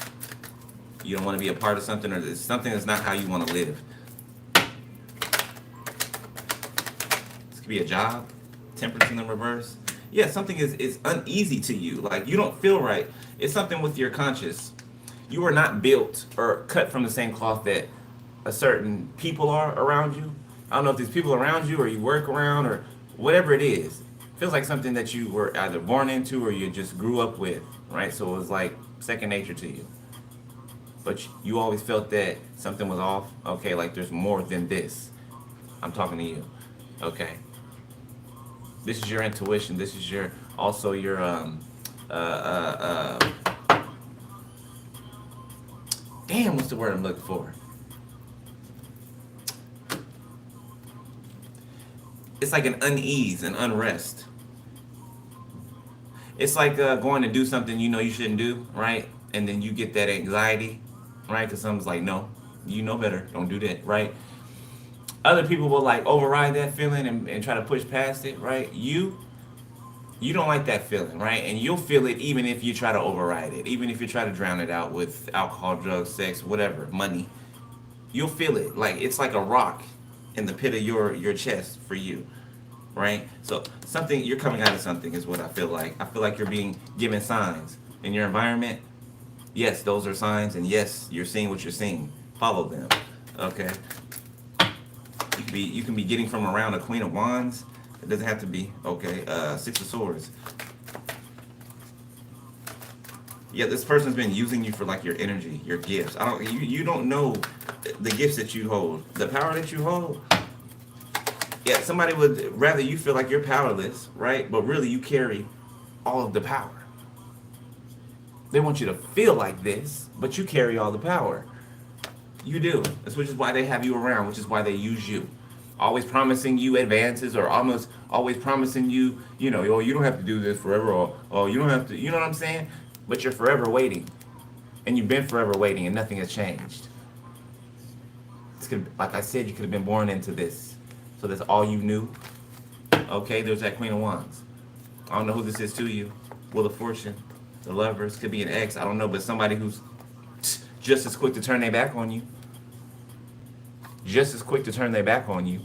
You don't want to be a part of something, or it's something that's not how you want to live. This could be a job. Temperance in the reverse. Yeah, something is uneasy to you. Like, you don't feel right. It's something with your conscience. You are not built or cut from the same cloth that a certain people are around you. I don't know if there's people around you or you work around or whatever it is. Feels like something that you were either born into or you just grew up with, right? So it was like second nature to you. But you always felt that something was off. Okay, like there's more than this. I'm talking to you. Okay. This is your intuition. This is your damn, what's the word I'm looking for? It's like an unease, an unrest. It's like going to do something you know you shouldn't do, right? And then you get that anxiety, right? Because someone's like, no, you know better. Don't do that, right? Other people will like override that feeling and try to push past it, right? You don't like that feeling, right? And you'll feel it even if you try to override it. Even if you try to drown it out with alcohol, drugs, sex, whatever, money. You'll feel it. Like, it's like a rock in the pit of your chest for you, right? So something, you're coming out of something is what I feel like. I feel like you're being given signs in your environment. Yes, those are signs, and yes, you're seeing what you're seeing. Follow them. Okay. You can be getting from around a Queen of Wands. It doesn't have to be. Okay. Six of Swords. Yeah, this person's been using you for like your energy, your gifts. You don't know the gifts that you hold, the power that you hold. Yeah, somebody would rather you feel like you're powerless, right? But really you carry all of the power. They want you to feel like this, but you carry all the power. You do. That's which is why they have you around, which is why they use you. Always promising you advances, or almost always promising you, oh, you don't have to do this forever, or oh, you don't have to, you know what I'm saying? But you're forever waiting. And you've been forever waiting, and nothing has changed. Like I said, you could have been born into this. So that's all you knew. Okay, there's that Queen of Wands. I don't know who this is to you. Wheel of Fortune, the Lovers, could be an ex, I don't know, but somebody who's just as quick to turn their back on you. Just as quick to turn their back on you.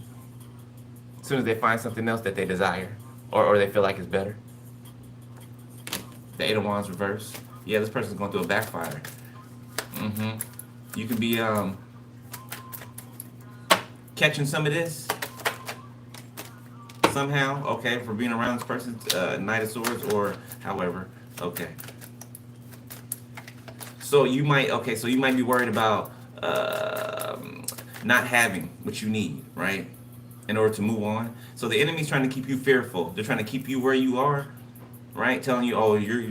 As soon as they find something else that they desire, or they feel like it's better. The Eight of Wands reverse. Yeah, this person's going through a backfire. You could be catching some of this somehow, okay, for being around this person, Knight of Swords, or however, okay. So you might be worried about not having what you need, right, in order to move on. So the enemy's trying to keep you fearful. They're trying to keep you where you are, right? Telling you, oh, you're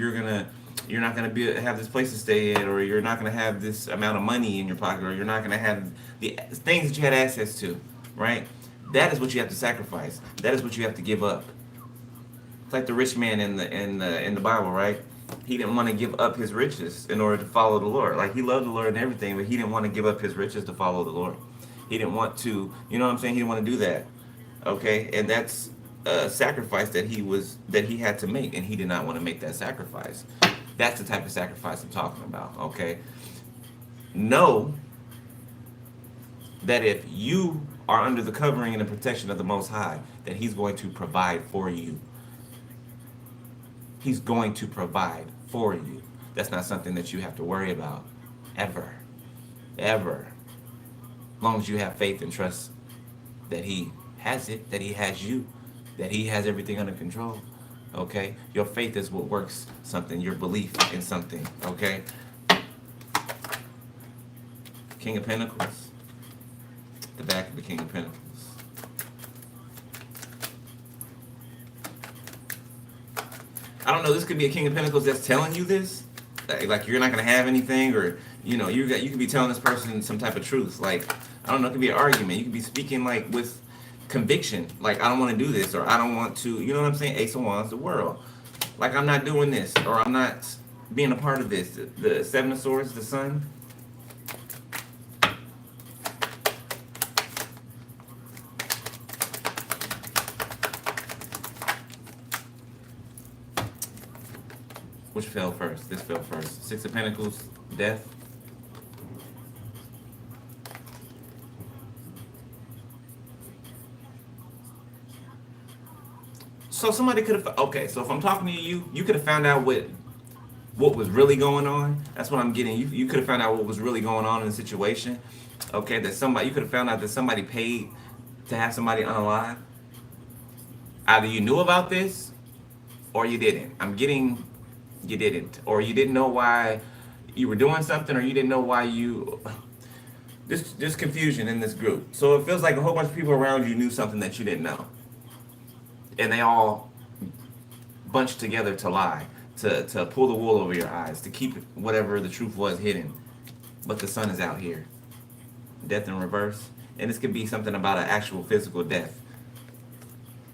not gonna have this place to stay in, or you're not gonna have this amount of money in your pocket, or you're not gonna have the things that you had access to, right? That is what you have to sacrifice. That is what you have to give up. It's like the rich man in the Bible, right? He didn't want to give up his riches in order to follow the Lord. Like, he loved the Lord and everything, but he didn't want to give up his riches to follow the Lord. He didn't want to, you know what I'm saying? He didn't want to do that. Okay, and that's a sacrifice that he had to make, and he did not want to make that sacrifice. That's the type of sacrifice I'm talking about. Okay, know that if you are under the covering and the protection of the Most High, that He's going to provide for you. He's going to provide for you. That's not something that you have to worry about, ever, ever. As long as you have faith and trust that He has it, that He has you, that He has everything under control. Okay? Your faith is what works something, your belief in something. Okay? King of Pentacles. The back of the King of Pentacles. I don't know, this could be a King of Pentacles that's telling you this. Like you're not going to have anything, or, you could be telling this person some type of truth. Like, I don't know, it could be an argument. You could be speaking like with conviction. Like, I don't want to do this, or I don't want to, you know what I'm saying? Ace of Wands, the world. Like, I'm not doing this, or I'm not being a part of this. The Seven of Swords, the Sun. Which fell first? This fell first. Six of Pentacles, Death. So somebody could have, okay, so if I'm talking to you, you could have found out what was really going on. That's what I'm getting. You could have found out what was really going on in the situation. Okay, you could have found out that somebody paid to have somebody unalive. Either you knew about this or you didn't. I'm getting you didn't, or you didn't know why you were doing something, or you didn't know why there's confusion in this group. So it feels like a whole bunch of people around you knew something that you didn't know, and they all bunched together to lie, to pull the wool over your eyes, to keep whatever the truth was hidden. But the sun is out here. Death in reverse. And this could be something about an actual physical death.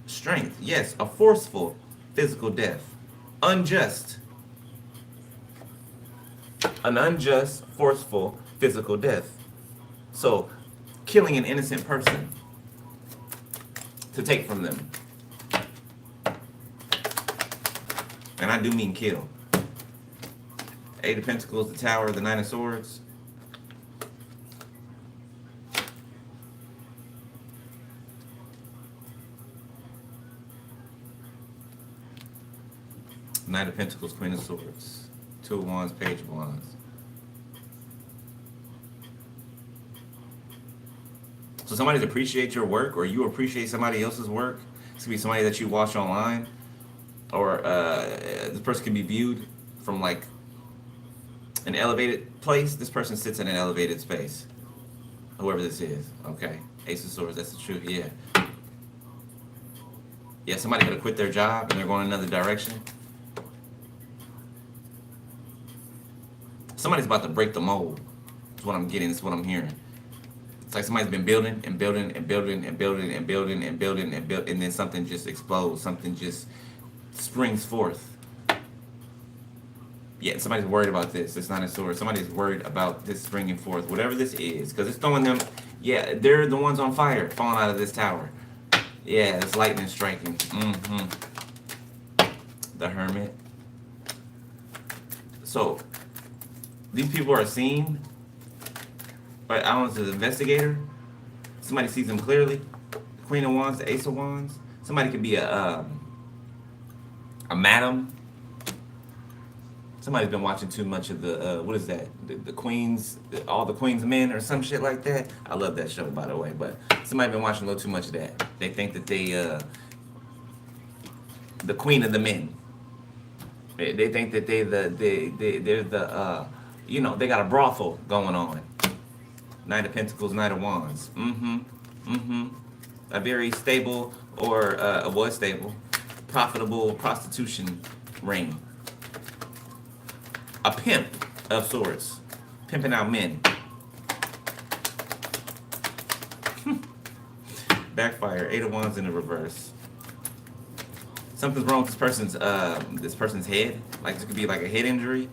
Strength, yes, a forceful physical death. Unjust. An unjust, forceful physical death. So, killing an innocent person to take from them. And I do mean kill. Eight of Pentacles, the Tower, the Nine of Swords. Knight of Pentacles, Queen of Swords. Two of Wands, Page of Wands. So somebody's appreciate your work, or you appreciate somebody else's work. This could be somebody that you watch online, or this person can be viewed from like an elevated place. This person sits in an elevated space. Whoever this is, okay. Ace of Swords, that's the truth, yeah. Yeah, somebody could have quit their job and they're going another direction. Somebody's about to break the mold. That's what I'm getting, that's what I'm hearing. It's like somebody's been building and building and building and building and building and building and building, and then something just explodes, something just springs forth. Yeah, somebody's worried about this. It's not a sword. Somebody's worried about this springing forth, whatever this is, because it's throwing them. Yeah, they're the ones on fire, falling out of this tower. Yeah, it's lightning striking. The Hermit. So, these people are seen, but I don't know if it's an investigator. Somebody sees them clearly. Queen of Wands, the Ace of Wands. Somebody could be a madam. Somebody's been watching too much of the, what is that? The Queens, all the Queens Men or some shit like that. I love that show, by the way, but somebody's been watching a little too much of that. They think that they, the Queen of the Men. They think that they're the, you know, they got a brothel going on. Knight of Pentacles, Knight of Wands. A very stable, or was stable, profitable prostitution ring. A pimp of sorts, pimping out men. Backfire, Eight of Wands in the reverse. Something's wrong with this person's head. Like, this could be like a head injury.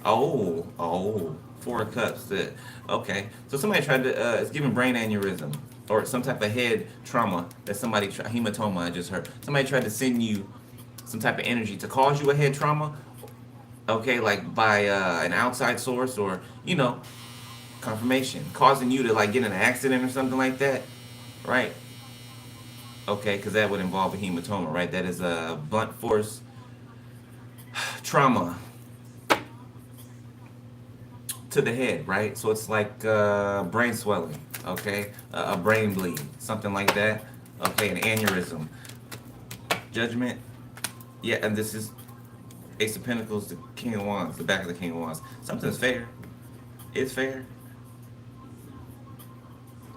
Oh, Four of Cups. Okay, so somebody tried to, it's giving brain aneurysm or some type of head trauma that somebody, hematoma I just heard. Somebody tried to send you some type of energy to cause you a head trauma. Okay, like by an outside source, or, you know, confirmation, causing you to like get in an accident or something like that, right? Okay, because that would involve a hematoma, right? That is a blunt force trauma to the head, right? So it's like brain swelling, okay, a brain bleed, something like that. Okay, an aneurysm. Judgment, yeah, and this is Ace of Pentacles, the King of Wands, the back of the King of Wands. Something's fair. It's fair.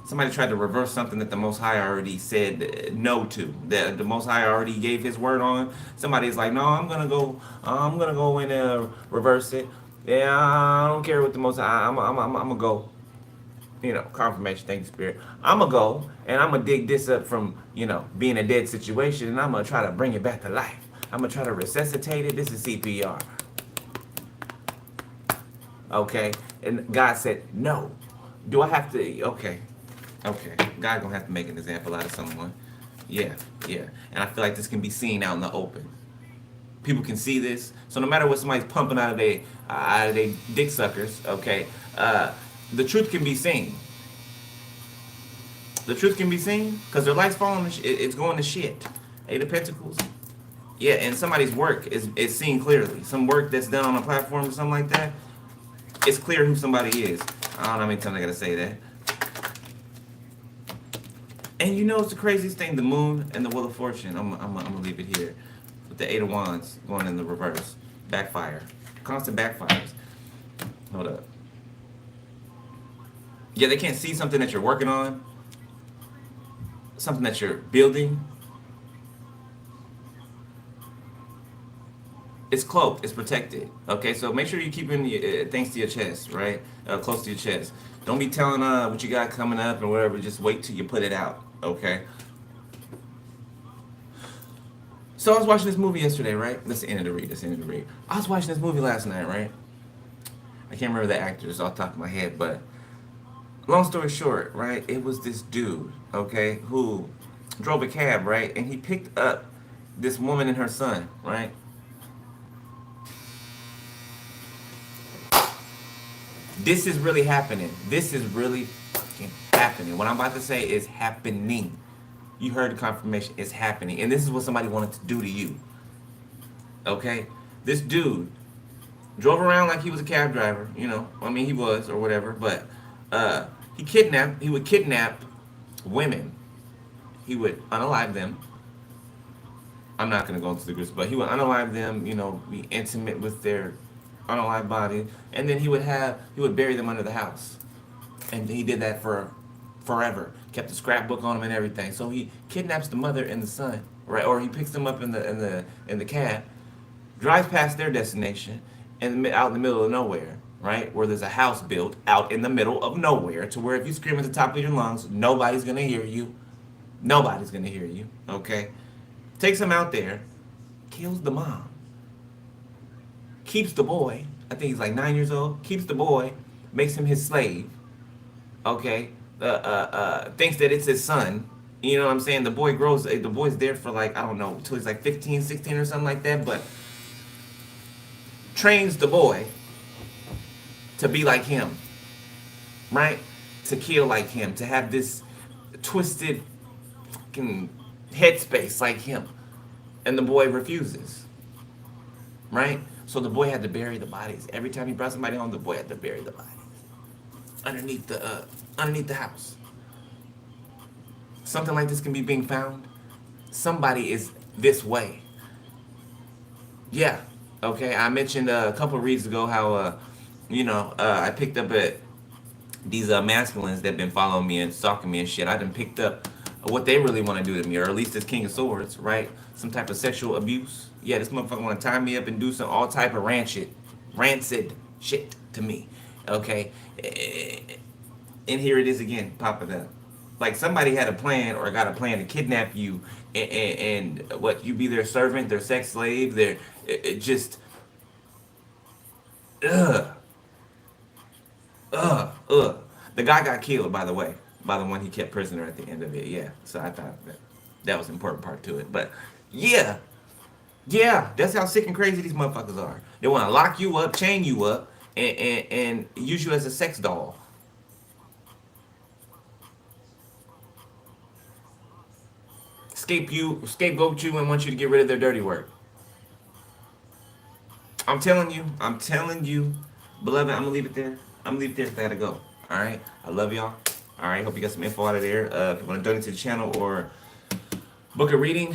Somebody tried to reverse something that the Most High already said no to. That the Most High already gave His word on. Somebody's like, no, I'm gonna go in and reverse it. Yeah, I don't care what the Most High. I'm gonna go. You know, confirmation. Thank you, Spirit. I'm gonna go and I'm gonna dig this up from, you know, being a dead situation, and I'm gonna try to bring it back to life. I'm gonna try to resuscitate it. This is CPR. Okay, and God said no. Do I have to? Okay. God gonna have to make an example out of someone. Yeah. And I feel like this can be seen out in the open. People can see this. So no matter what somebody's pumping out of their dick suckers, okay, the truth can be seen. The truth can be seen because their life's falling. It's going to shit. Eight of Pentacles. Yeah, and somebody's work is seen clearly. Some work that's done on a platform or something like that, it's clear who somebody is. I don't know how many times I gotta say that. And you know it's the craziest thing, the Moon and the Wheel of Fortune. I'm gonna leave it here. With the Eight of Wands going in the reverse. Backfire. Constant backfires. Hold up. Yeah, they can't see something that you're working on. Something that you're building. It's cloaked, it's protected. Okay, so make sure you're keeping things to your chest, right? Close to your chest. Don't be telling what you got coming up and whatever. Just wait till you put it out. Okay. So I was watching this movie yesterday, right? That's the end of the read. I was watching this movie last night, right? I can't remember the actors off the top of my head, but long story short, right? It was this dude, okay, who drove a cab, right? And he picked up this woman and her son, right? This is really happening. This is really fucking happening. What I'm about to say is happening. You heard the confirmation. It's happening. And this is what somebody wanted to do to you. Okay, this dude drove around like he was a cab driver. You know, I mean he was or whatever, but he would kidnap women. He would unalive them. I'm not gonna go into the groups, but he would unalive them. You know, be intimate with their unalive body, and then he would bury them under the house, and he did that for forever. Kept a scrapbook on him and everything. So he kidnaps the mother and the son, right? Or he picks them up in the cab, drives past their destination, and out in the middle of nowhere, right? Where there's a house built out in the middle of nowhere, to where if you scream at the top of your lungs, nobody's gonna hear you. Nobody's gonna hear you. Okay, takes him out there, kills the mom, keeps the boy. I think he's like 9 years old. Keeps the boy, makes him his slave. Okay, thinks that it's his son. You know what I'm saying? The boy grows. The boy's there for like I don't know until he's like 15, 16 or something like that. But trains the boy to be like him, right? To kill like him, to have this twisted fucking headspace like him. And the boy refuses, right? So the boy had to bury the bodies. Every time he brought somebody home, the boy had to bury the bodies underneath the house. Something like this can be being found. Somebody is this way. Yeah. Okay. I mentioned a couple of reads ago how I picked up at these masculines that been following me and stalking me and shit. I done picked up what they really want to do to me, or at least this King of Swords, right? Some type of sexual abuse. Yeah, this motherfucker want to tie me up and do some all type of rancid shit to me. Okay, and here it is again, popping up. Like somebody had a plan or got a plan to kidnap you, and what, you be their servant, their sex slave, their it just ugh. Ugh. The guy got killed, by the way, by the one he kept prisoner at the end of it. Yeah. So I thought that was an important part to it. But yeah, that's how sick and crazy these motherfuckers are. They want to lock you up, chain you up, and use you as a sex doll. Scapegoat you, and want you to get rid of their dirty work. I'm telling you, beloved, I'm gonna leave it there. I'm gonna leave it there because I gotta go. All right, I love y'all. All right, hope you got some info out of there. If you want to donate to the channel or book a reading,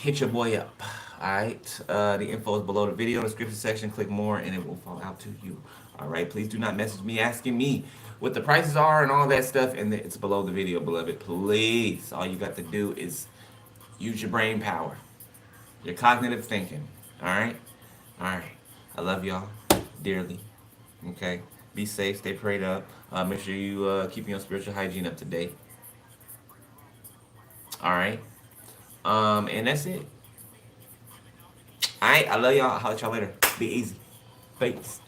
hit your boy up. All right, the info is below the video in the description section. Click more, and it will fall out to you. All right, please do not message me asking me what the prices are and all that stuff, and it's below the video, beloved. Please, all you got to do is use your brain power, your cognitive thinking. All right, all right. I love y'all dearly. Okay, be safe, stay prayed up. Make sure you keep your spiritual hygiene up to date. All right, and that's it. All right, I love y'all. I'll holler at y'all later. Be easy. Peace.